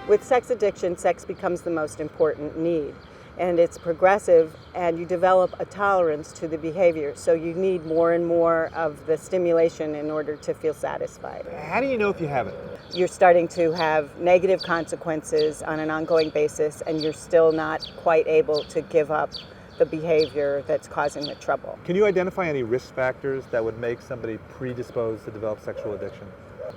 With sex addiction, sex becomes the most important need. And it's progressive, and you develop a tolerance to the behavior. So you need more and more of the stimulation in order to feel satisfied. How do you know if you have it? You're starting to have negative consequences on an ongoing basis, and you're still not quite able to give up the behavior that's causing the trouble. Can you identify any risk factors that would make somebody predisposed to develop sexual addiction?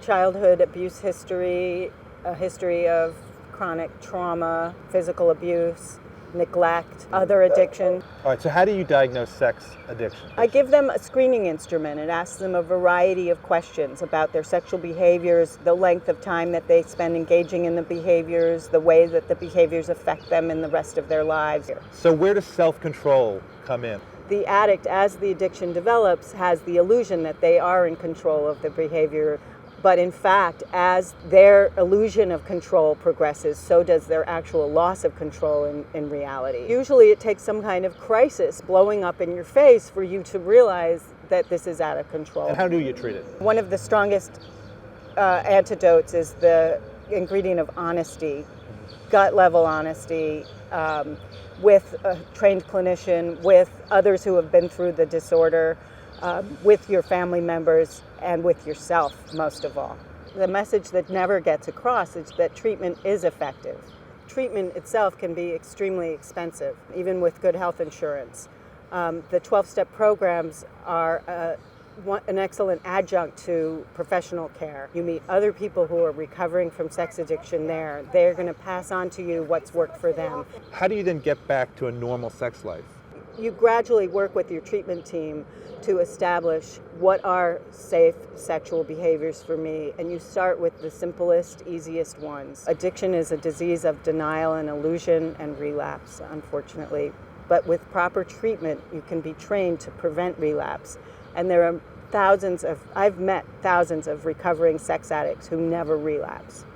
Childhood abuse history, a history of chronic trauma, physical abuse, neglect, other addiction. All right, so how do you diagnose sex addiction? I give them a screening instrument. It asks them a variety of questions about their sexual behaviors, the length of time that they spend engaging in the behaviors, the way that the behaviors affect them in the rest of their lives. So where does self-control come in? The addict, as the addiction develops, has the illusion that they are in control of the behavior. But in fact, as their illusion of control progresses, so does their actual loss of control in reality. Usually it takes some kind of crisis blowing up in your face for you to realize that this is out of control. And how do you treat it? One of the strongest antidotes is the ingredient of honesty, gut level honesty, with a trained clinician, with others who have been through the disorder, with your family members, and with yourself, most of all. The message that never gets across is that treatment is effective. Treatment itself can be extremely expensive, even with good health insurance. The 12-step programs are an excellent adjunct to professional care. You meet other people who are recovering from sex addiction there. They're going to pass on to you what's worked for them. How do you then get back to a normal sex life? You gradually work with your treatment team to establish what are safe sexual behaviors for me, and you start with the simplest, easiest ones. Addiction is a disease of denial and illusion and relapse, unfortunately. But with proper treatment, you can be trained to prevent relapse. And there are I've met thousands of recovering sex addicts who never relapse.